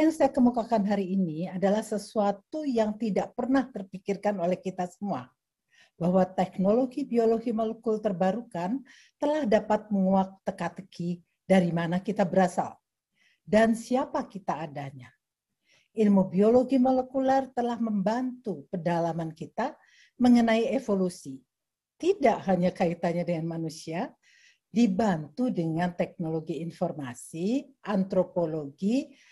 Apa yang saya kemukakan hari ini adalah sesuatu yang tidak pernah terpikirkan oleh kita semua, bahwa teknologi biologi molekul terbarukan telah dapat menguak teka-teki dari mana kita berasal dan siapa kita adanya. Ilmu biologi molekuler telah membantu pedalaman kita mengenai evolusi, tidak hanya kaitannya dengan manusia, dibantu dengan teknologi informasi, antropologi,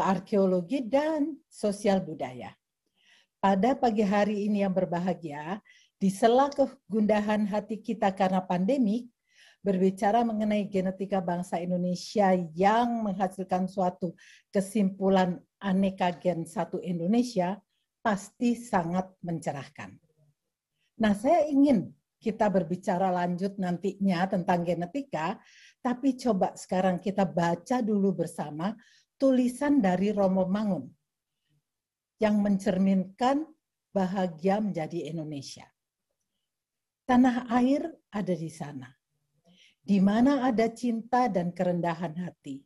arkeologi, dan sosial budaya. Pada pagi hari ini yang berbahagia, di sela kegundahan hati kita karena pandemi, berbicara mengenai genetika bangsa Indonesia yang menghasilkan suatu kesimpulan aneka gen satu Indonesia, pasti sangat mencerahkan. Nah, saya ingin kita berbicara lanjut nantinya tentang genetika, tapi coba sekarang kita baca dulu bersama tulisan dari Romo Mangun yang mencerminkan bahagia menjadi Indonesia. Tanah air ada di sana, di mana ada cinta dan kerendahan hati,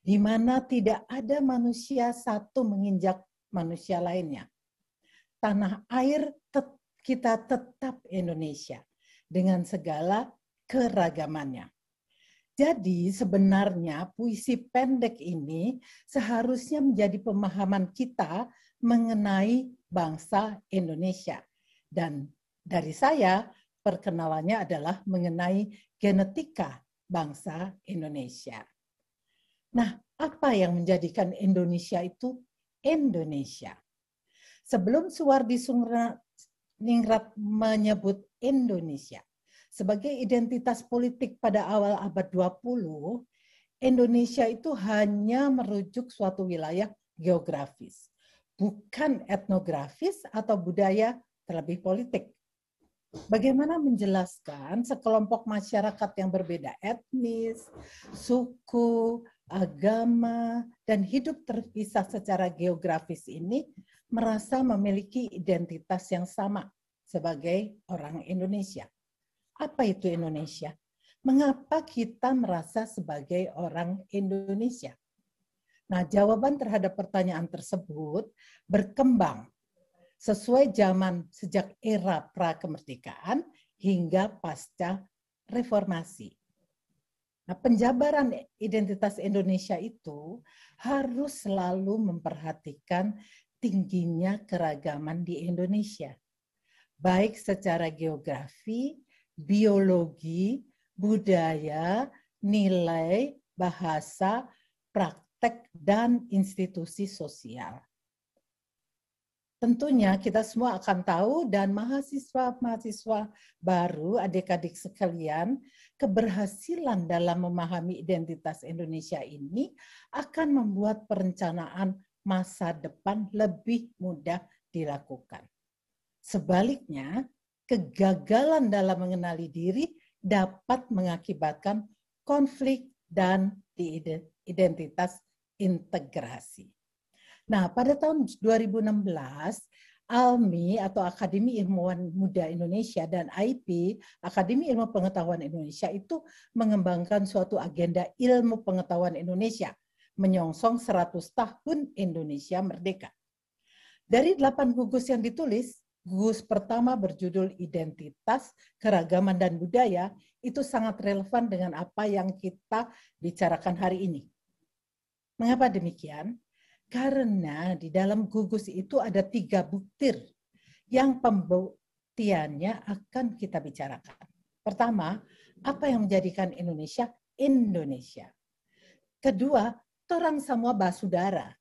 di mana tidak ada manusia satu menginjak manusia lainnya. Tanah air kita tetap Indonesia dengan segala keragamannya. Jadi sebenarnya puisi pendek ini seharusnya menjadi pemahaman kita mengenai bangsa Indonesia. Dan dari saya, perkenalannya adalah mengenai genetika bangsa Indonesia. Nah, apa yang menjadikan Indonesia itu Indonesia? Sebelum Suwardi Ningrat menyebut Indonesia sebagai identitas politik pada awal abad 20, Indonesia itu hanya merujuk suatu wilayah geografis, bukan etnografis atau budaya terlebih politik. Bagaimana menjelaskan sekelompok masyarakat yang berbeda etnis, suku, agama, dan hidup terpisah secara geografis ini merasa memiliki identitas yang sama sebagai orang Indonesia. Apa itu Indonesia? Mengapa kita merasa sebagai orang Indonesia? Nah, jawaban terhadap pertanyaan tersebut berkembang sesuai zaman sejak era prakemerdekaan hingga pasca reformasi. Nah, penjabaran identitas Indonesia itu harus selalu memperhatikan tingginya keragaman di Indonesia, baik secara geografi, biologi, budaya, nilai, bahasa, praktek, dan institusi sosial. Tentunya kita semua akan tahu dan mahasiswa-mahasiswa baru, adik-adik sekalian, keberhasilan dalam memahami identitas Indonesia ini akan membuat perencanaan masa depan lebih mudah dilakukan. Sebaliknya, kegagalan dalam mengenali diri dapat mengakibatkan konflik dan identitas integrasi. Nah, pada tahun 2016, ALMI atau Akademi Ilmuwan Muda Indonesia dan IP, Akademi Ilmu Pengetahuan Indonesia itu mengembangkan suatu agenda ilmu pengetahuan Indonesia, menyongsong 100 tahun Indonesia merdeka. Dari 8 gugus yang ditulis, gugus pertama berjudul Identitas, Keragaman, dan Budaya itu sangat relevan dengan apa yang kita bicarakan hari ini. Mengapa demikian? Karena di dalam gugus itu ada 3 butir yang pembuktiannya akan kita bicarakan. Pertama, apa yang menjadikan Indonesia Indonesia? Kedua, orang semua basudara.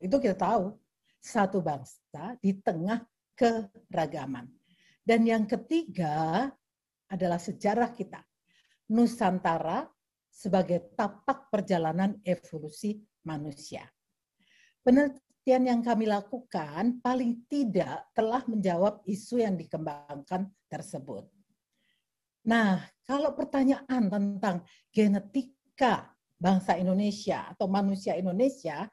Itu kita tahu, satu bangsa di tengah keragaman. Dan yang ketiga adalah sejarah kita. Nusantara sebagai tapak perjalanan evolusi manusia. Penelitian yang kami lakukan paling tidak telah menjawab isu yang dikembangkan tersebut. Nah, kalau pertanyaan tentang genetika bangsa Indonesia atau manusia Indonesia,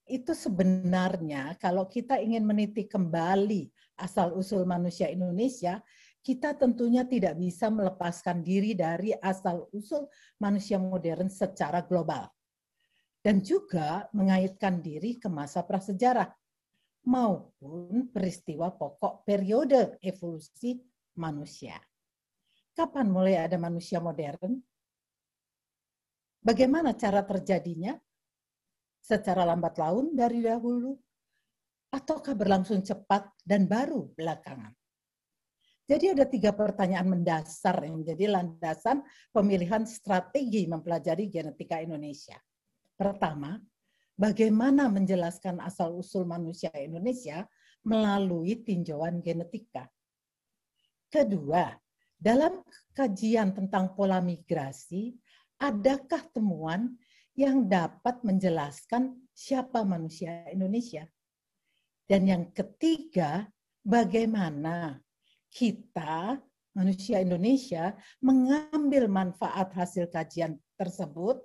itu sebenarnya kalau kita ingin meniti kembali asal-usul manusia Indonesia, kita tentunya tidak bisa melepaskan diri dari asal-usul manusia modern secara global. dan juga mengaitkan diri ke masa prasejarah maupun peristiwa pokok periode evolusi manusia. Kapan mulai ada manusia modern? Bagaimana cara terjadinya? Secara lambat laun dari dahulu? Ataukah berlangsung cepat dan baru belakangan? Jadi ada 3 pertanyaan mendasar yang menjadi landasan pemilihan strategi mempelajari genetika Indonesia. Pertama, bagaimana menjelaskan asal-usul manusia Indonesia melalui tinjauan genetika. Kedua, dalam kajian tentang pola migrasi, adakah temuan yang dapat menjelaskan siapa manusia Indonesia? Dan yang ketiga, bagaimana kita, manusia Indonesia, mengambil manfaat hasil kajian tersebut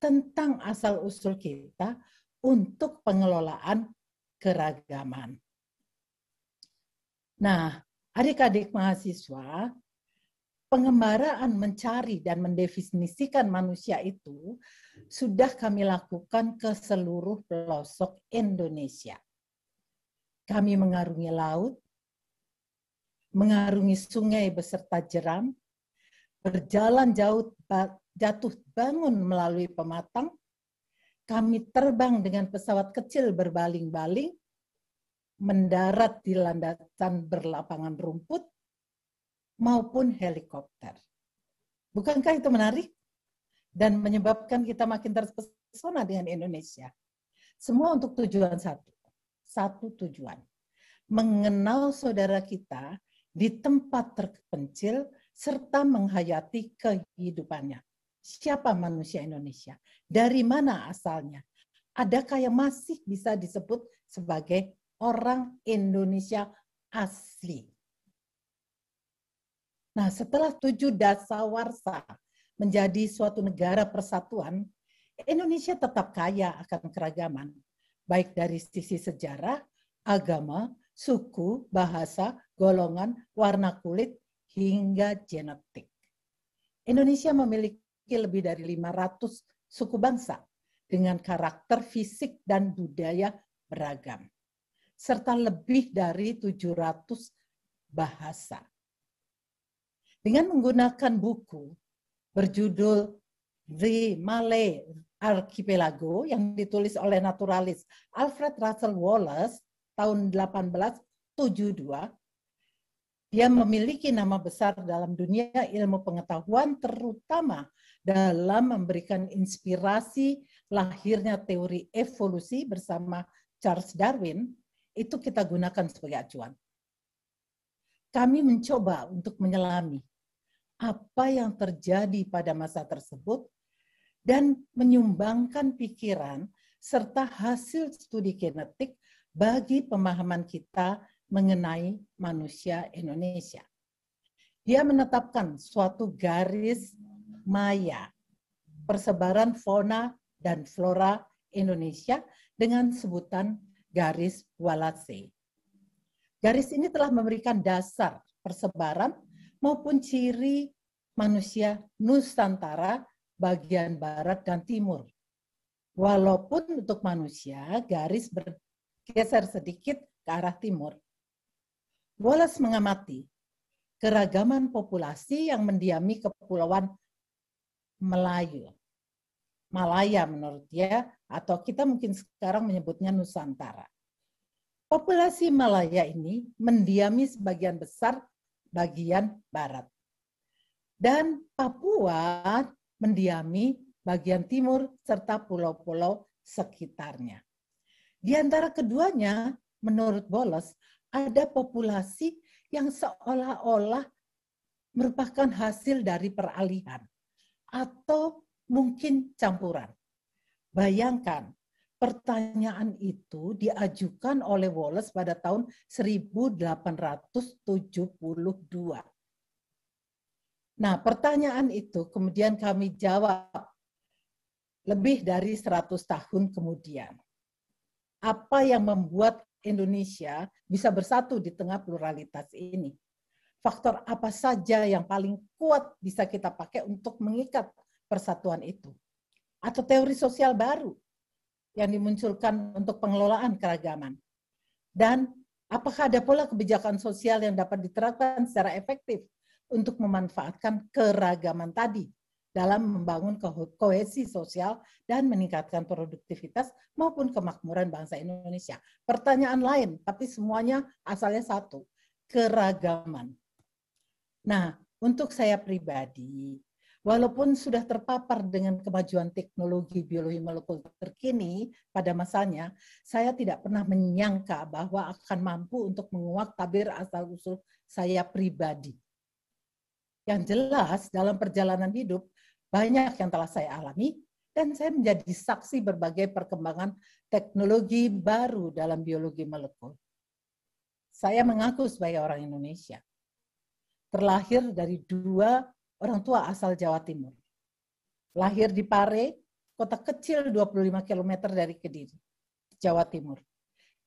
tentang asal-usul kita untuk pengelolaan keragaman. Nah, adik-adik mahasiswa, pengembaraan mencari dan mendefinisikan manusia itu sudah kami lakukan ke seluruh pelosok Indonesia. Kami mengarungi laut, mengarungi sungai beserta jeram, berjalan jatuh bangun melalui pematang, kami terbang dengan pesawat kecil berbaling-baling, mendarat di landasan berlapangan rumput, maupun helikopter. Bukankah itu menarik? Dan menyebabkan kita makin terpesona dengan Indonesia. Semua untuk tujuan satu tujuan. Mengenal saudara kita di tempat terpencil serta menghayati kehidupannya. Siapa manusia Indonesia? Dari mana asalnya? Adakah yang masih bisa disebut sebagai orang Indonesia asli? Nah, setelah 7 dasawarsa menjadi suatu negara persatuan, Indonesia tetap kaya akan keragaman, baik dari sisi sejarah, agama, suku, bahasa, golongan, warna kulit, hingga genetik. Indonesia memiliki lebih dari 500 suku bangsa dengan karakter fisik dan budaya beragam, serta lebih dari 700 bahasa. Dengan menggunakan buku berjudul The Malay Archipelago yang ditulis oleh naturalis Alfred Russel Wallace tahun 1872, dia memiliki nama besar dalam dunia ilmu pengetahuan, terutama dalam memberikan inspirasi lahirnya teori evolusi bersama Charles Darwin. Itu kita gunakan sebagai acuan. Kami mencoba untuk menyelami apa yang terjadi pada masa tersebut dan menyumbangkan pikiran serta hasil studi genetik bagi pemahaman kita mengenai manusia Indonesia. Dia menetapkan suatu garis maya persebaran fauna dan flora Indonesia dengan sebutan garis Wallace. Garis ini telah memberikan dasar persebaran maupun ciri manusia Nusantara bagian barat dan timur. Walaupun untuk manusia garis bergeser sedikit ke arah timur. Wallace mengamati keragaman populasi yang mendiami kepulauan Melayu. Malaya menurut dia, atau kita mungkin sekarang menyebutnya Nusantara. Populasi Malaya ini mendiami sebagian besar bagian barat. Dan Papua mendiami bagian timur serta pulau-pulau sekitarnya. Di antara keduanya, menurut Wallace, ada populasi yang seolah-olah merupakan hasil dari peralihan atau mungkin campuran. Bayangkan, pertanyaan itu diajukan oleh Wallace pada tahun 1872. Nah, pertanyaan itu kemudian kami jawab lebih dari 100 tahun kemudian. Apa yang membuat Indonesia bisa bersatu di tengah pluralitas ini? Faktor apa saja yang paling kuat bisa kita pakai untuk mengikat persatuan itu? Atau teori sosial baru yang dimunculkan untuk pengelolaan keragaman? Dan apakah ada pola kebijakan sosial yang dapat diterapkan secara efektif untuk memanfaatkan keragaman tadi dalam membangun kohesi sosial dan meningkatkan produktivitas maupun kemakmuran bangsa Indonesia? Pertanyaan lain, tapi semuanya asalnya satu, keragaman. Nah, untuk saya pribadi, walaupun sudah terpapar dengan kemajuan teknologi biologi molekul terkini pada masanya, saya tidak pernah menyangka bahwa akan mampu untuk menguak tabir asal-usul saya pribadi. Yang jelas, dalam perjalanan hidup, banyak yang telah saya alami, dan saya menjadi saksi berbagai perkembangan teknologi baru dalam biologi molekul. Saya mengaku sebagai orang Indonesia, terlahir dari dua orang tua asal Jawa Timur. Lahir di Pare, kota kecil 25 km dari Kediri, Jawa Timur.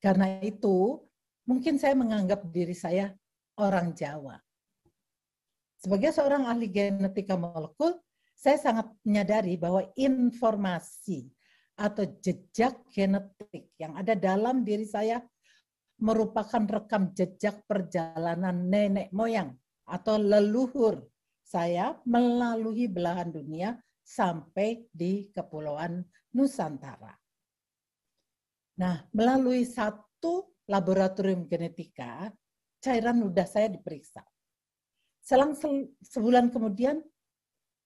Karena itu, mungkin saya menganggap diri saya orang Jawa. Sebagai seorang ahli genetika molekul, saya sangat menyadari bahwa informasi atau jejak genetik yang ada dalam diri saya merupakan rekam jejak perjalanan nenek moyang atau leluhur saya melalui belahan dunia sampai di Kepulauan Nusantara. Nah, melalui satu laboratorium genetika, cairan ludah saya diperiksa. Selang sebulan kemudian,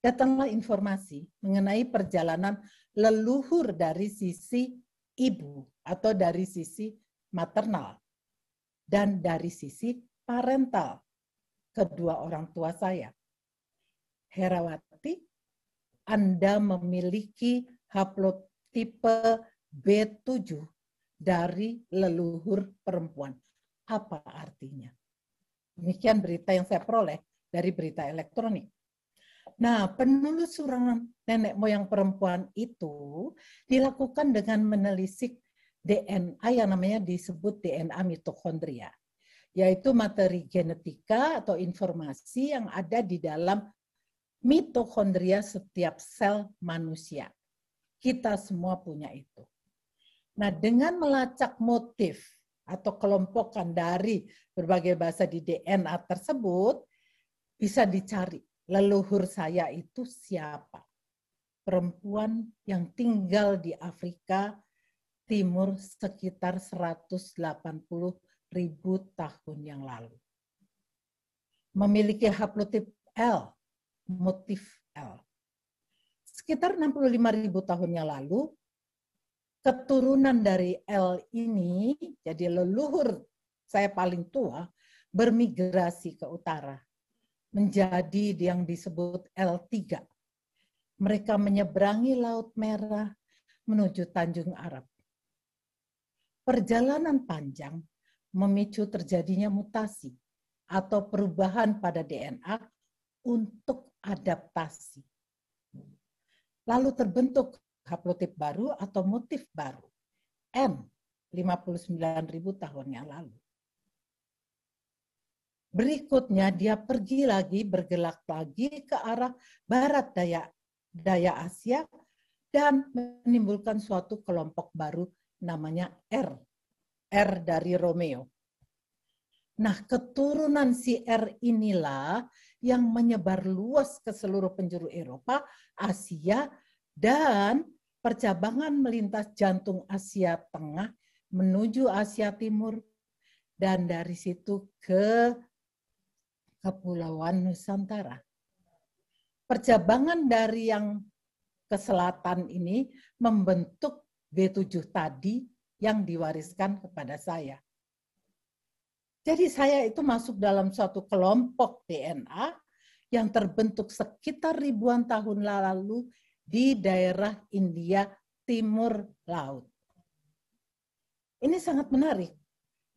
datanglah informasi mengenai perjalanan leluhur dari sisi ibu atau dari sisi maternal dan dari sisi parental kedua orang tua saya. Herawati, Anda memiliki haplotipe B7 dari leluhur perempuan. Apa artinya? Demikian berita yang saya peroleh dari berita elektronik. Nah, penelusuran nenek moyang perempuan itu dilakukan dengan menelisik DNA yang namanya disebut DNA mitokondria, yaitu materi genetika atau informasi yang ada di dalam mitokondria setiap sel manusia. Kita semua punya itu. Nah, dengan melacak motif atau kelompokan dari berbagai bahasa di DNA tersebut, bisa dicari leluhur saya itu siapa. Perempuan yang tinggal di Afrika Timur sekitar 180.000 tahun yang lalu. Memiliki haplotip L, motif L. Sekitar 65.000 tahun yang lalu, keturunan dari L ini, jadi leluhur saya paling tua, bermigrasi ke utara, menjadi yang disebut L3. Mereka menyeberangi Laut Merah menuju Tanjung Arab. Perjalanan panjang memicu terjadinya mutasi atau perubahan pada DNA untuk adaptasi. Lalu terbentuk haplotip baru atau motif baru, M, 59.000 tahun yang lalu. Berikutnya dia pergi lagi, bergerak lagi ke arah barat daya Asia dan menimbulkan suatu kelompok baru namanya R. R dari Romeo. Nah, keturunan si R inilah yang menyebar luas ke seluruh penjuru Eropa, Asia, dan percabangan melintas jantung Asia Tengah menuju Asia Timur, dan dari situ ke Kepulauan Nusantara. Percabangan dari yang ke selatan ini membentuk B7 tadi yang diwariskan kepada saya. Jadi saya itu masuk dalam suatu kelompok DNA yang terbentuk sekitar ribuan tahun lalu di daerah India Timur Laut. Ini sangat menarik,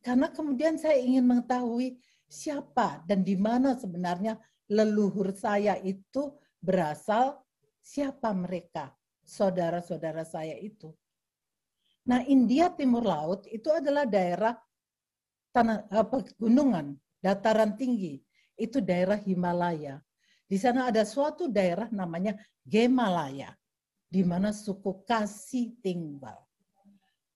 karena kemudian saya ingin mengetahui siapa dan di mana sebenarnya leluhur saya itu berasal, siapa mereka, saudara-saudara saya itu. Nah, India Timur Laut itu adalah daerah pegunungan, dataran tinggi. Itu daerah Himalaya. Di sana ada suatu daerah namanya Gemalaya, di mana suku Khasi tinggal.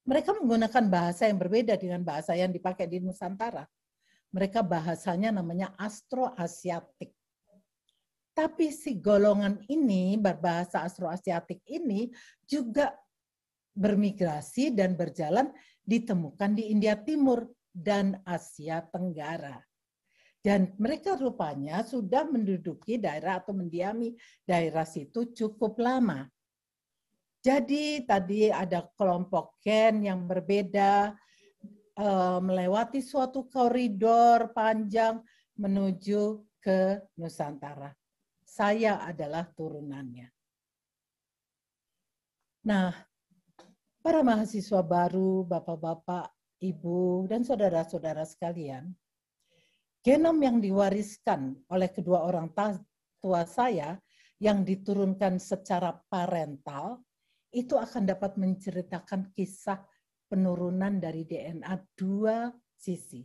Mereka menggunakan bahasa yang berbeda dengan bahasa yang dipakai di Nusantara. Mereka bahasanya namanya Austroasiatik. Tapi si golongan ini, berbahasa Austroasiatik ini juga bermigrasi dan berjalan ditemukan di India Timur dan Asia Tenggara. Dan mereka rupanya sudah menduduki daerah atau mendiami daerah situ cukup lama. Jadi tadi ada kelompok gen yang berbeda, melewati suatu koridor panjang menuju ke Nusantara. Saya adalah turunannya. Nah, para mahasiswa baru, bapak-bapak, ibu, dan saudara-saudara sekalian, genom yang diwariskan oleh kedua orang tua saya yang diturunkan secara parental itu akan dapat menceritakan kisah penurunan dari DNA dua sisi.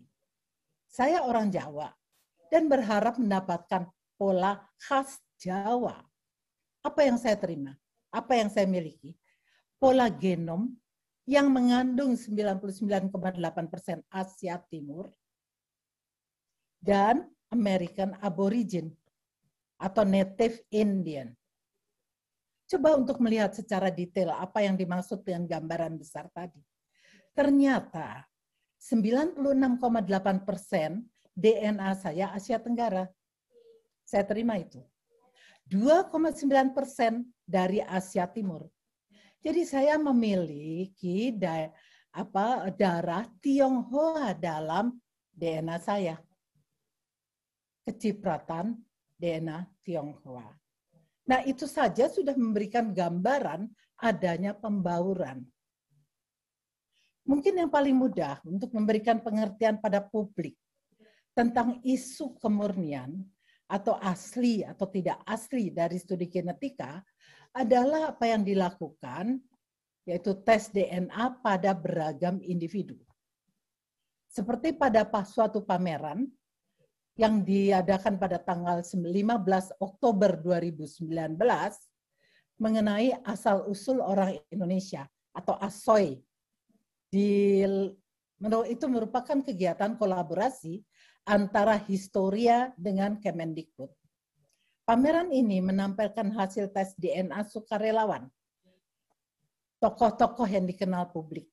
Saya orang Jawa dan berharap mendapatkan pola khas Jawa. Apa yang saya terima? Apa yang saya miliki? Pola genom yang mengandung 99,8% Asia Timur dan American Aborigin atau Native Indian. Coba untuk melihat secara detail apa yang dimaksud dengan gambaran besar tadi. Ternyata 96,8% DNA saya Asia Tenggara. Saya terima itu. 2,9% dari Asia Timur. Jadi saya memiliki darah Tionghoa dalam DNA saya. Kecipratan DNA Tionghoa. Nah, itu saja sudah memberikan gambaran adanya pembauran. Mungkin yang paling mudah untuk memberikan pengertian pada publik tentang isu kemurnian atau asli atau tidak asli dari studi genetika adalah apa yang dilakukan, yaitu tes DNA pada beragam individu. Seperti pada suatu pameran yang diadakan pada tanggal 15 Oktober 2019 mengenai asal-usul orang Indonesia atau ASOI. Itu merupakan kegiatan kolaborasi antara Historia dengan Kemendikbud. Pameran ini menampilkan hasil tes DNA sukarelawan tokoh-tokoh yang dikenal publik.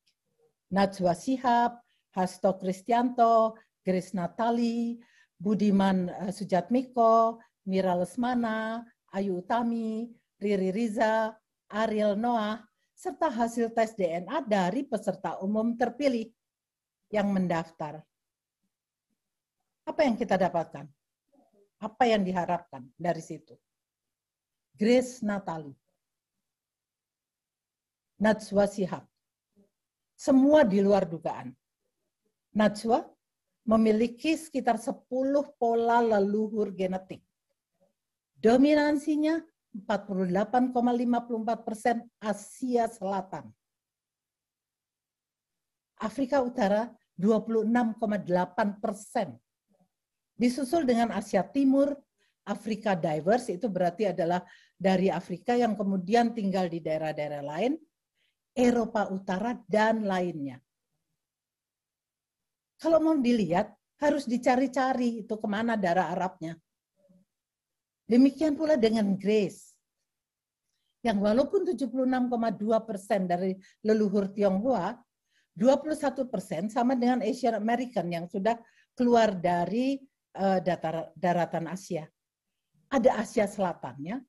Najwa Shihab, Hasto Kristianto, Grace Natali, Budiman Sujatmiko, Mira Lesmana, Ayu Utami, Riri Riza, Ariel Noah, serta hasil tes DNA dari peserta umum terpilih yang mendaftar. Apa yang kita dapatkan? Apa yang diharapkan dari situ? Grace Natali, Najwa Shihab, semua di luar dugaan. Najwa memiliki sekitar 10 pola leluhur genetik. Dominansinya 48,54% Asia Selatan. Afrika Utara 26,8%. Disusul dengan Asia Timur, Afrika diverse, itu berarti adalah dari Afrika yang kemudian tinggal di daerah-daerah lain, Eropa Utara, dan lainnya. Kalau mau dilihat, harus dicari-cari itu kemana darah Arabnya. Demikian pula dengan Grace, yang walaupun 76,2% dari leluhur Tionghoa, 21% sama dengan Asian American yang sudah keluar dari daratan Asia. Ada Asia Selatannya,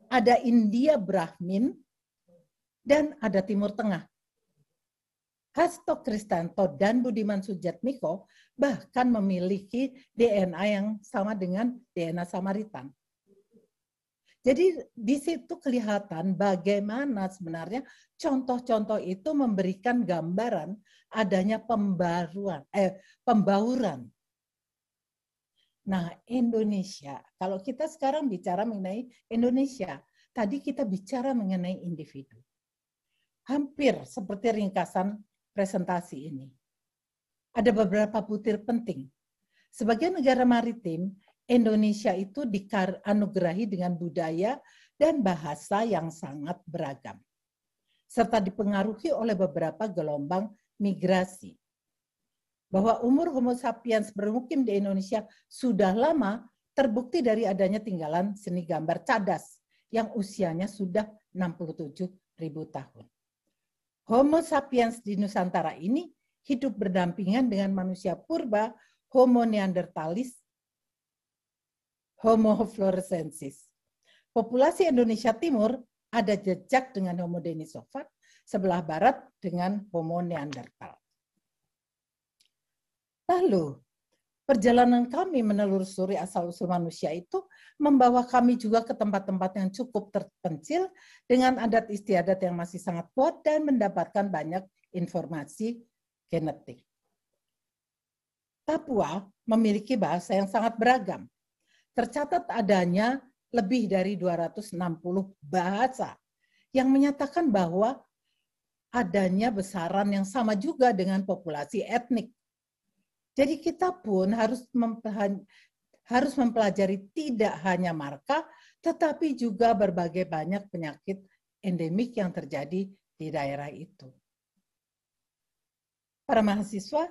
ada India Brahmin, dan ada Timur Tengah. Hasto Kristianto dan Budiman Sujatmiko bahkan memiliki DNA yang sama dengan DNA Samaritan. Jadi di situ kelihatan bagaimana sebenarnya contoh-contoh itu memberikan gambaran adanya pembauran. Nah, Indonesia, kalau kita sekarang bicara mengenai Indonesia, tadi kita bicara mengenai individu. Hampir seperti ringkasan presentasi ini. Ada beberapa butir penting. Sebagai negara maritim, Indonesia itu dianugerahi dengan budaya dan bahasa yang sangat beragam. serta dipengaruhi oleh beberapa gelombang migrasi. Bahwa umur Homo sapiens bermukim di Indonesia sudah lama terbukti dari adanya tinggalan seni gambar cadas yang usianya sudah 67.000 tahun. Homo sapiens di Nusantara ini hidup berdampingan dengan manusia purba, Homo neanderthalis, Homo floresiensis. Populasi Indonesia Timur ada jejak dengan Homo denisova, sebelah barat dengan Homo neanderthal. Lalu, perjalanan kami menelusuri asal-usul manusia itu membawa kami juga ke tempat-tempat yang cukup terpencil dengan adat istiadat yang masih sangat kuat dan mendapatkan banyak informasi genetik. Papua memiliki bahasa yang sangat beragam. Tercatat adanya lebih dari 260 bahasa yang menyatakan bahwa adanya besaran yang sama juga dengan populasi etnik. Jadi kita pun harus mempelajari tidak hanya marka, tetapi juga berbagai banyak penyakit endemik yang terjadi di daerah itu. Para mahasiswa,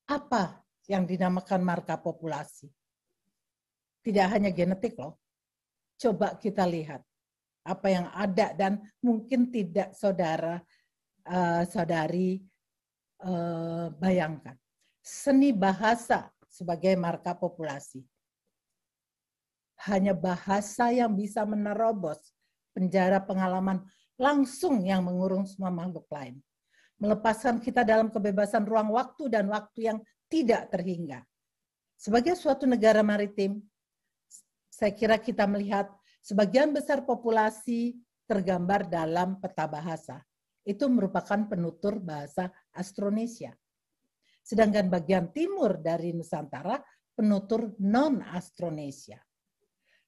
apa yang dinamakan marka populasi? Tidak hanya genetik loh. Coba kita lihat apa yang ada dan mungkin tidak saudari bayangkan. Seni bahasa sebagai marka populasi. Hanya bahasa yang bisa menerobos penjara pengalaman langsung yang mengurung semua makhluk lain. Melepaskan kita dalam kebebasan ruang waktu dan waktu yang tidak terhingga. Sebagai suatu negara maritim, saya kira kita melihat sebagian besar populasi tergambar dalam peta bahasa. Itu merupakan penutur bahasa Austronesia. Sedangkan bagian timur dari Nusantara penutur non-Austronesia.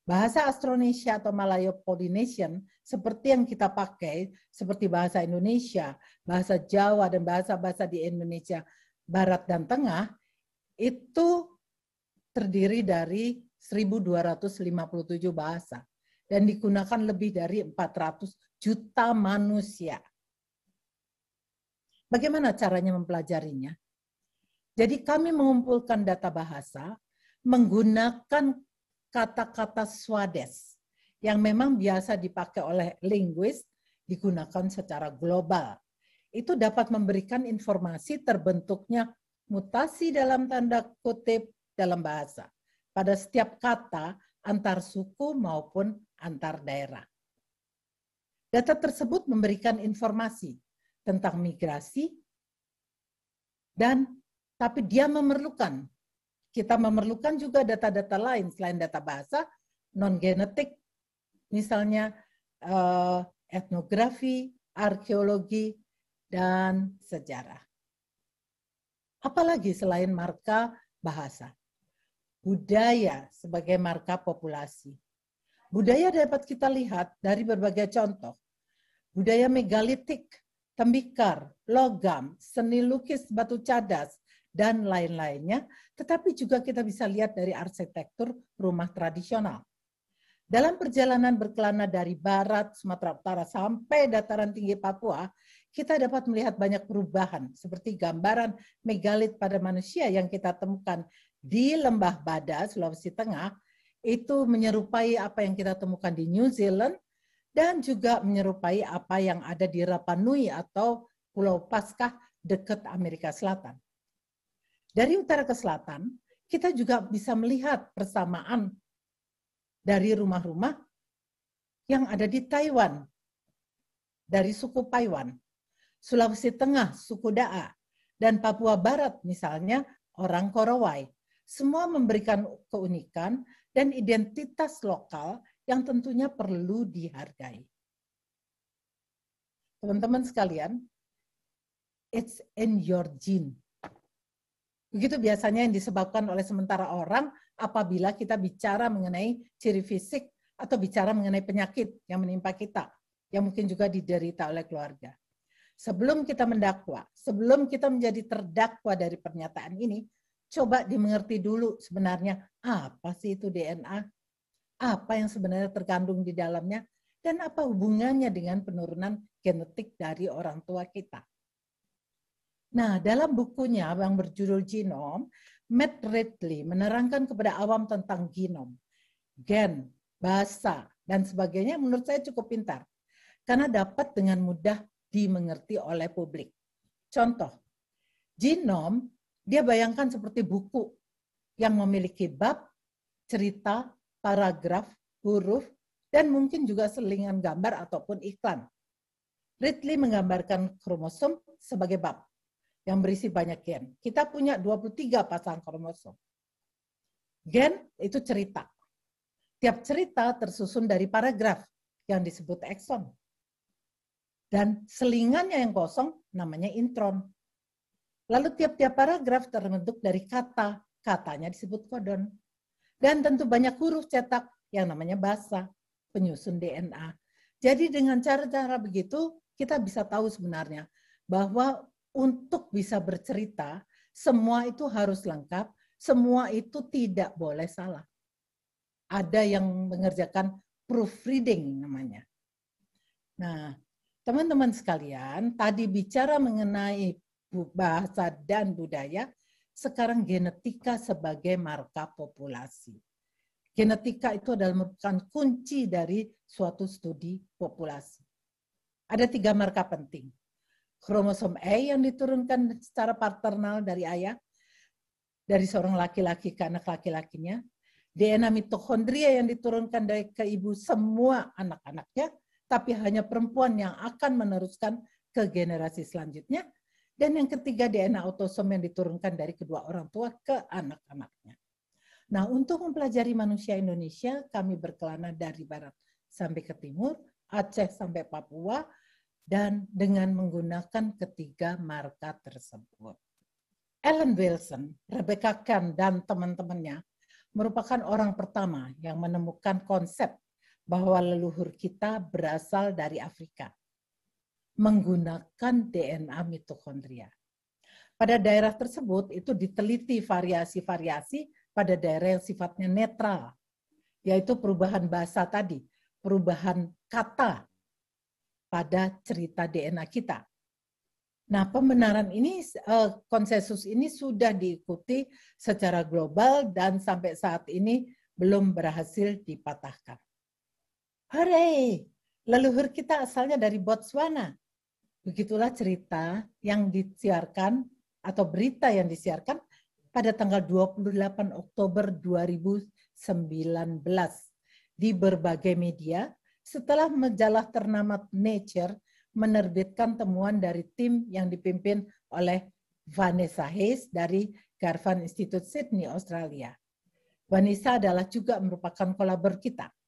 Bahasa Austronesia atau Malayo-Polynesian seperti yang kita pakai, seperti bahasa Indonesia, bahasa Jawa, dan bahasa-bahasa di Indonesia Barat dan Tengah, itu terdiri dari 1.257 bahasa dan digunakan lebih dari 400 juta manusia. Bagaimana caranya mempelajarinya? Jadi kami mengumpulkan data bahasa menggunakan kata-kata swades yang memang biasa dipakai oleh linguis, digunakan secara global. Itu dapat memberikan informasi terbentuknya mutasi dalam tanda kutip dalam bahasa pada setiap kata antar suku maupun antar daerah. Data tersebut memberikan informasi tentang migrasi tapi dia memerlukan, kita memerlukan juga data-data lain selain data bahasa, non-genetik, misalnya etnografi, arkeologi, dan sejarah. Apalagi selain marka bahasa? Budaya sebagai marka populasi. Budaya dapat kita lihat dari berbagai contoh. Budaya megalitik, tembikar, logam, seni lukis batu cadas, dan lain-lainnya, tetapi juga kita bisa lihat dari arsitektur rumah tradisional. Dalam perjalanan berkelana dari barat Sumatera Utara sampai dataran tinggi Papua, kita dapat melihat banyak perubahan seperti gambaran megalit pada manusia yang kita temukan di Lembah Bada, Sulawesi Tengah, itu menyerupai apa yang kita temukan di New Zealand dan juga menyerupai apa yang ada di Rapa Nui atau Pulau Paskah dekat Amerika Selatan. Dari utara ke selatan, kita juga bisa melihat persamaan dari rumah-rumah yang ada di Taiwan, dari suku Paiwan, Sulawesi Tengah, suku Da'a, dan Papua Barat misalnya orang Korowai. Semua memberikan keunikan dan identitas lokal yang tentunya perlu dihargai. Teman-teman sekalian, it's in your gene. Begitu biasanya yang disebabkan oleh sementara orang apabila kita bicara mengenai ciri fisik atau bicara mengenai penyakit yang menimpa kita, yang mungkin juga diderita oleh keluarga. Sebelum kita mendakwa, sebelum kita menjadi terdakwa dari pernyataan ini, coba dimengerti dulu sebenarnya apa sih itu DNA, apa yang sebenarnya terkandung di dalamnya, dan apa hubungannya dengan penurunan genetik dari orang tua kita. Nah, dalam bukunya yang berjudul Genome, Matt Ridley menerangkan kepada awam tentang genom, gen, bahasa, dan sebagainya menurut saya cukup pintar. Karena dapat dengan mudah dimengerti oleh publik. Contoh, genom, dia bayangkan seperti buku yang memiliki bab, cerita, paragraf, huruf, dan mungkin juga selingan gambar ataupun iklan. Ridley menggambarkan kromosom sebagai bab yang berisi banyak gen. Kita punya 23 pasang kromosom. Gen itu cerita. Tiap cerita tersusun dari paragraf yang disebut ekson. Dan selingannya yang kosong namanya intron. Lalu tiap-tiap paragraf terbentuk dari kata. Katanya disebut kodon. Dan tentu banyak huruf cetak yang namanya basa, penyusun DNA. Jadi dengan cara-cara begitu, kita bisa tahu sebenarnya bahwa untuk bisa bercerita, semua itu harus lengkap, semua itu tidak boleh salah. Ada yang mengerjakan proofreading namanya. Nah, teman-teman sekalian, tadi bicara mengenai bahasa dan budaya, sekarang genetika sebagai marka populasi. Genetika itu adalah merupakan kunci dari suatu studi populasi. Ada 3 marka penting. Kromosom A yang diturunkan secara paternal dari ayah, dari seorang laki-laki ke anak laki-lakinya. DNA mitokondria yang diturunkan dari ke ibu semua anak-anaknya, tapi hanya perempuan yang akan meneruskan ke generasi selanjutnya. Dan yang ketiga, DNA autosom yang diturunkan dari kedua orang tua ke anak-anaknya. Nah, untuk mempelajari manusia Indonesia, kami berkelana dari barat sampai ke timur, Aceh sampai Papua, dan dengan menggunakan ketiga marka tersebut. Ellen Wilson, Rebecca Kern, dan teman-temannya merupakan orang pertama yang menemukan konsep bahwa leluhur kita berasal dari Afrika menggunakan DNA mitokondria. Pada daerah tersebut itu diteliti variasi-variasi pada daerah yang sifatnya netral, yaitu perubahan bahasa tadi, perubahan kata pada cerita DNA kita. Nah, pembenaran ini, konsensus ini sudah diikuti secara global dan sampai saat ini belum berhasil dipatahkan. Hore, leluhur kita asalnya dari Botswana. Begitulah cerita yang disiarkan atau berita yang disiarkan pada tanggal 28 Oktober 2019 di berbagai media setelah majalah ternama Nature menerbitkan temuan dari tim yang dipimpin oleh Vanessa Hayes dari Garvan Institute Sydney, Australia. Vanessa adalah juga merupakan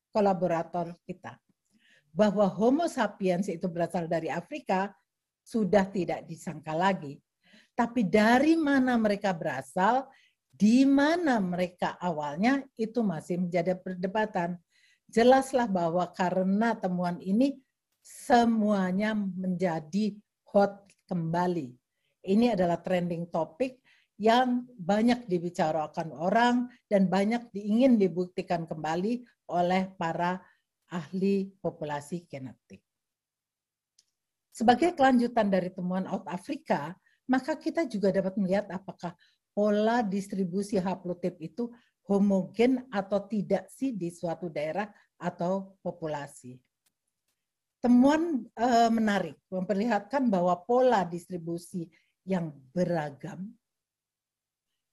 kolaborator kita. Bahwa Homo sapiens itu berasal dari Afrika sudah tidak disangka lagi. Tapi dari mana mereka berasal, di mana mereka awalnya, itu masih menjadi perdebatan. Jelaslah bahwa karena temuan ini, semuanya menjadi hot kembali. Ini adalah trending topik yang banyak dibicarakan orang dan banyak ingin dibuktikan kembali oleh para ahli populasi genetik. Sebagai kelanjutan dari temuan Out Afrika, maka kita juga dapat melihat apakah pola distribusi haplotip itu homogen atau tidak sih di suatu daerah atau populasi. Temuan menarik memperlihatkan bahwa pola distribusi yang beragam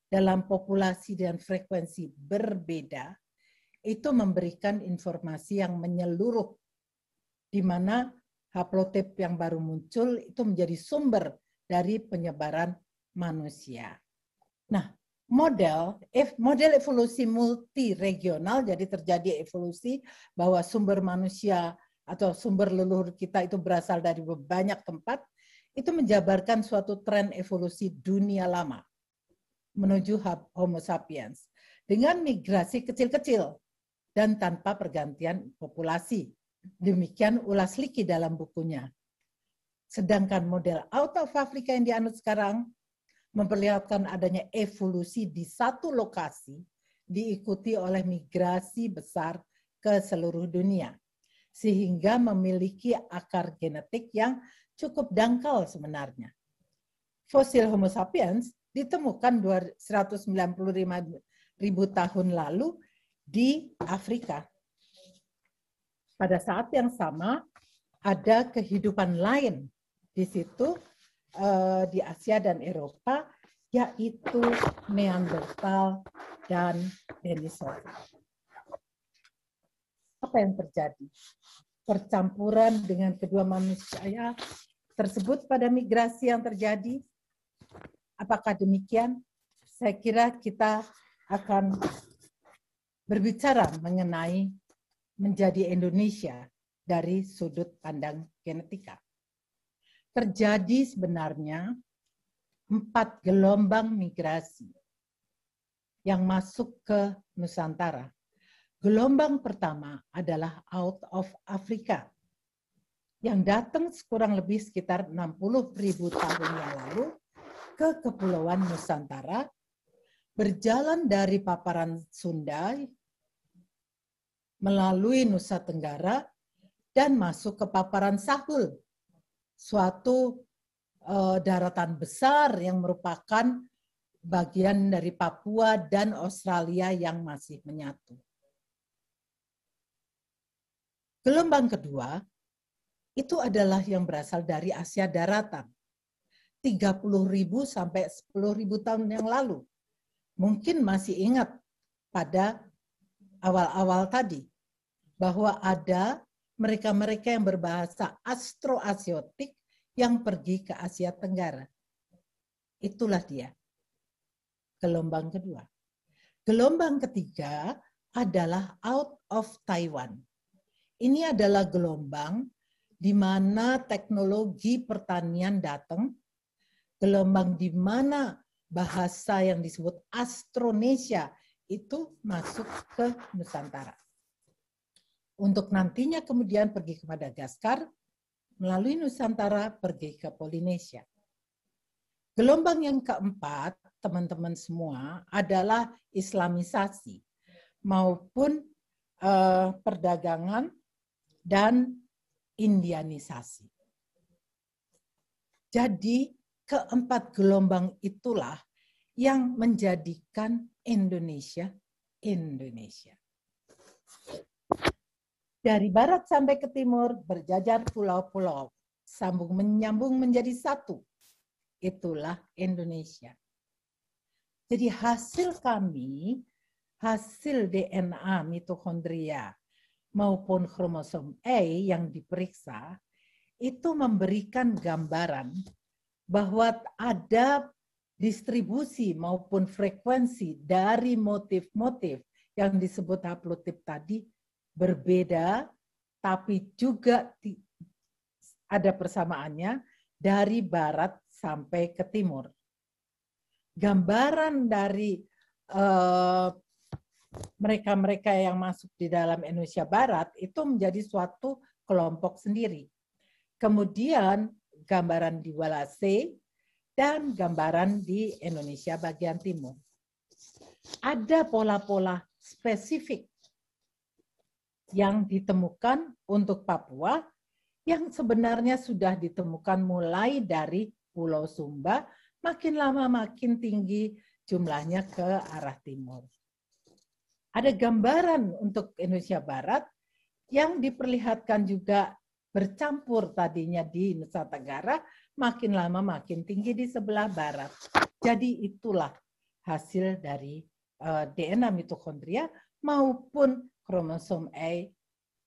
dalam populasi dan frekuensi berbeda itu memberikan informasi yang menyeluruh, di mana haplotip yang baru muncul itu menjadi sumber dari penyebaran manusia. Nah, model evolusi multiregional, jadi terjadi evolusi bahwa sumber manusia atau sumber leluhur kita itu berasal dari banyak tempat, itu menjabarkan suatu tren evolusi dunia lama menuju Homo sapiens dengan migrasi kecil-kecil dan tanpa pergantian populasi. Demikian ulas Leakey dalam bukunya. Sedangkan model Out of Africa yang dianut sekarang memperlihatkan adanya evolusi di satu lokasi diikuti oleh migrasi besar ke seluruh dunia. sehingga memiliki akar genetik yang cukup dangkal sebenarnya. Fosil Homo sapiens ditemukan 195.000 tahun lalu di Afrika. Pada saat yang sama, ada kehidupan lain di situ, di Asia dan Eropa, yaitu Neanderthal dan Denisova. Apa yang terjadi? Percampuran dengan kedua manusia tersebut pada migrasi yang terjadi. Apakah demikian? Saya kira kita akan berbicara mengenai menjadi Indonesia dari sudut pandang genetika. Terjadi sebenarnya 4 gelombang migrasi yang masuk ke Nusantara. Gelombang pertama adalah out of Africa, yang datang kurang lebih sekitar 60.000 tahun yang lalu ke Kepulauan Nusantara, berjalan dari paparan Sunda melalui Nusa Tenggara dan masuk ke paparan Sahul, suatu daratan besar yang merupakan bagian dari Papua dan Australia yang masih menyatu. Gelombang kedua itu adalah yang berasal dari Asia daratan, 30.000 sampai 10.000 tahun yang lalu. Mungkin masih ingat pada awal-awal tadi bahwa ada mereka-mereka yang berbahasa Austroasiotik yang pergi ke Asia Tenggara. Itulah dia. Gelombang kedua. Gelombang ketiga adalah out of Taiwan. Ini adalah gelombang di mana teknologi pertanian datang, gelombang di mana bahasa yang disebut Austronesia itu masuk ke Nusantara. Untuk nantinya kemudian pergi ke Madagaskar, melalui Nusantara pergi ke Polinesia. Gelombang yang keempat, teman-teman semua, adalah Islamisasi maupun perdagangan dan Indianisasi. Jadi keempat gelombang itulah yang menjadikan Indonesia Indonesia. Dari barat sampai ke timur berjajar pulau-pulau, menyambung menjadi satu. Itulah Indonesia. Jadi hasil kami, hasil DNA mitokondria maupun kromosom A yang diperiksa, itu memberikan gambaran bahwa ada distribusi maupun frekuensi dari motif-motif yang disebut haplotip tadi berbeda, tapi juga ada persamaannya dari barat sampai ke timur. Gambaran dari mereka-mereka yang masuk di dalam Indonesia Barat itu menjadi suatu kelompok sendiri. Kemudian gambaran di Walase dan gambaran di Indonesia bagian timur. Ada pola-pola spesifik yang ditemukan untuk Papua yang sebenarnya sudah ditemukan mulai dari Pulau Sumba, makin lama makin tinggi jumlahnya ke arah timur. Ada gambaran untuk Indonesia Barat yang diperlihatkan juga bercampur tadinya di Nusa Tenggara, makin lama makin tinggi di sebelah barat. Jadi itulah hasil dari DNA mitokondria maupun kromosom A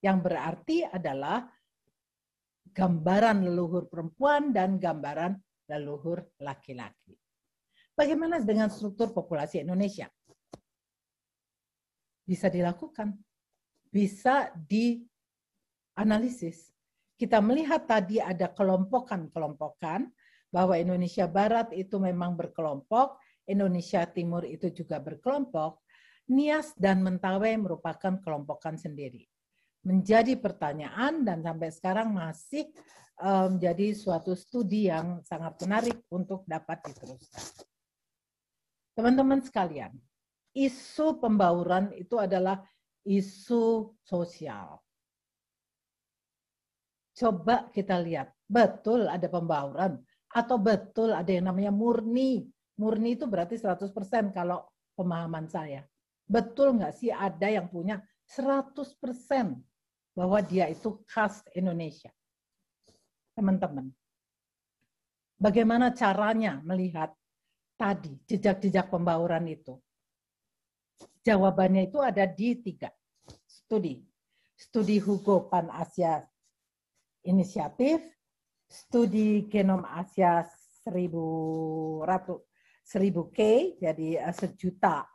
yang berarti adalah gambaran leluhur perempuan dan gambaran leluhur laki-laki. Bagaimana dengan struktur populasi Indonesia? Bisa dilakukan, bisa dianalisis. Kita melihat tadi ada kelompokan-kelompokan bahwa Indonesia Barat itu memang berkelompok, Indonesia Timur itu juga berkelompok, Nias dan Mentawai merupakan kelompokan sendiri. Menjadi pertanyaan dan sampai sekarang masih menjadi suatu studi yang sangat menarik untuk dapat diteruskan. Teman-teman sekalian, isu pembauran itu adalah isu sosial. Coba kita lihat, betul ada pembauran atau betul ada yang namanya murni. Murni itu berarti 100% kalau pemahaman saya. Betul nggak sih ada yang punya 100% bahwa dia itu khas Indonesia? Teman-teman, bagaimana caranya melihat tadi jejak-jejak pembauran itu? Jawabannya itu ada di 3 studi. Studi Hugo Pan Asia Inisiatif, studi Genom Asia 1000K, jadi 1.000.000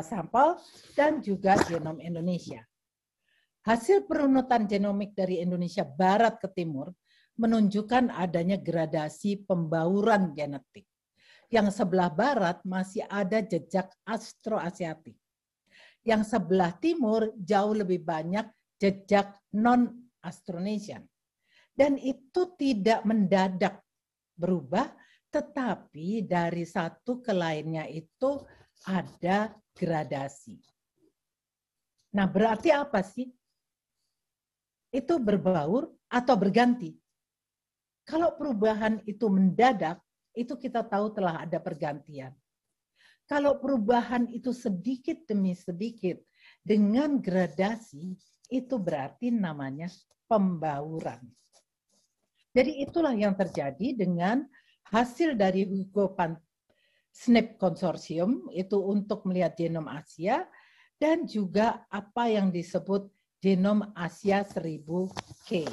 sampel, dan juga Genom Indonesia. Hasil perunutan genomik dari Indonesia Barat ke Timur menunjukkan adanya gradasi pembauran genetik. Yang sebelah barat masih ada jejak Austroasiatik. Yang sebelah timur jauh lebih banyak jejak non-Austronesian. Dan itu tidak mendadak berubah, tetapi dari satu ke lainnya itu ada gradasi. Nah, berarti apa sih? Itu berbaur atau berganti. Kalau perubahan itu mendadak, itu kita tahu telah ada pergantian. Kalau perubahan itu sedikit demi sedikit dengan gradasi, itu berarti namanya pembauran. Jadi itulah yang terjadi dengan hasil dari Hugo Pan SNP Konsorsium itu untuk melihat genom Asia dan juga apa yang disebut genom Asia 1000K.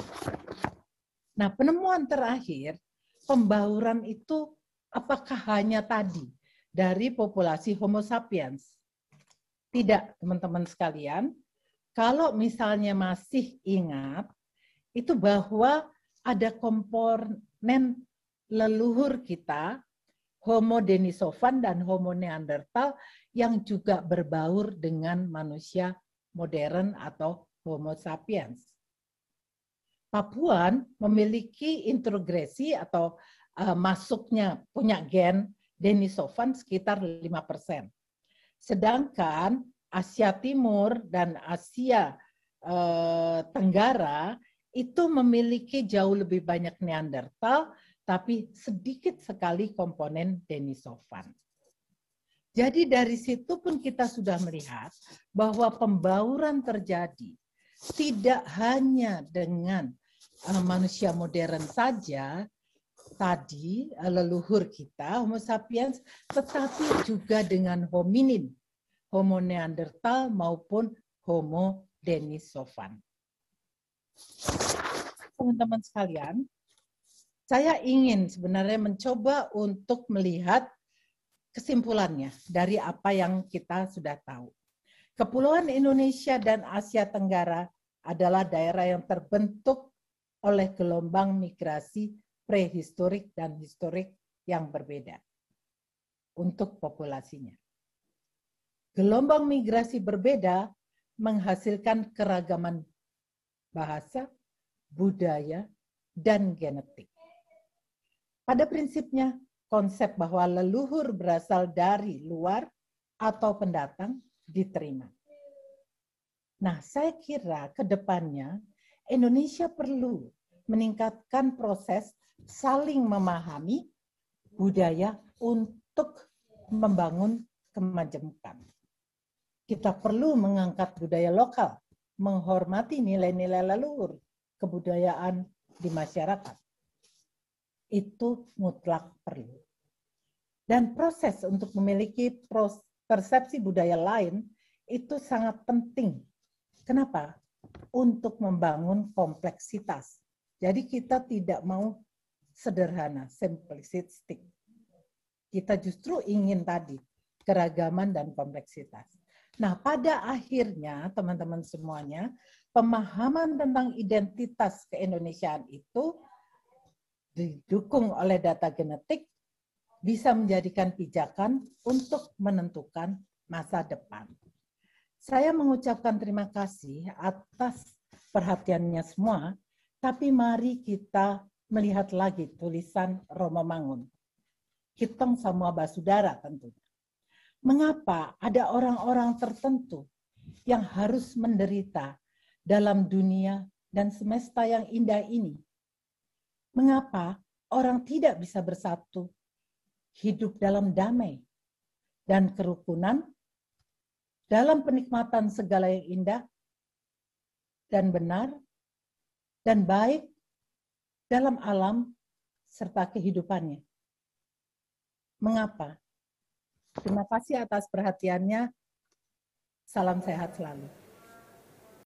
Nah, penemuan terakhir, pembauran itu apakah hanya tadi dari populasi Homo sapiens? Tidak, teman-teman sekalian. Kalau misalnya masih ingat, itu bahwa ada komponen leluhur kita, Homo denisovans dan Homo neanderthal, yang juga berbaur dengan manusia modern atau Homo sapiens. Papuan memiliki integrasi atau masuknya punya gen denisovans sekitar 5%. Sedangkan Asia Timur dan Asia Tenggara itu memiliki jauh lebih banyak Neanderthal, tapi sedikit sekali komponen Denisovan. Jadi dari situ pun kita sudah melihat bahwa pembauran terjadi tidak hanya dengan manusia modern saja, tadi leluhur kita, Homo sapiens, tetapi juga dengan hominin, Homo neanderthal maupun Homo denisovans. Teman-teman sekalian, saya ingin sebenarnya mencoba untuk melihat kesimpulannya dari apa yang kita sudah tahu. Kepulauan Indonesia dan Asia Tenggara adalah daerah yang terbentuk oleh gelombang migrasi prehistorik dan historik yang berbeda untuk populasinya. Gelombang migrasi berbeda menghasilkan keragaman bahasa, budaya, dan genetik. Pada prinsipnya, konsep bahwa leluhur berasal dari luar atau pendatang diterima. Nah, saya kira ke depannya Indonesia perlu meningkatkan proses saling memahami budaya untuk membangun kemajemukan. Kita perlu mengangkat budaya lokal, menghormati nilai-nilai leluhur, kebudayaan di masyarakat. Itu mutlak perlu. Dan proses untuk memiliki persepsi budaya lain itu sangat penting. Kenapa? Untuk membangun kompleksitas. Jadi kita tidak mau sederhana, simplistik. Kita justru ingin tadi keragaman dan kompleksitas. Nah, pada akhirnya teman-teman semuanya, pemahaman tentang identitas keindonesiaan itu didukung oleh data genetik bisa menjadikan pijakan untuk menentukan masa depan. Saya mengucapkan terima kasih atas perhatiannya semua, tapi mari kita melihat lagi tulisan Romo Mangun. Kitong Samua Basudara tentunya. Mengapa ada orang-orang tertentu yang harus menderita dalam dunia dan semesta yang indah ini, mengapa orang tidak bisa bersatu, hidup dalam damai dan kerukunan, dalam penikmatan segala yang indah dan benar dan baik dalam alam serta kehidupannya? Mengapa? Terima kasih atas perhatiannya. Salam sehat selalu.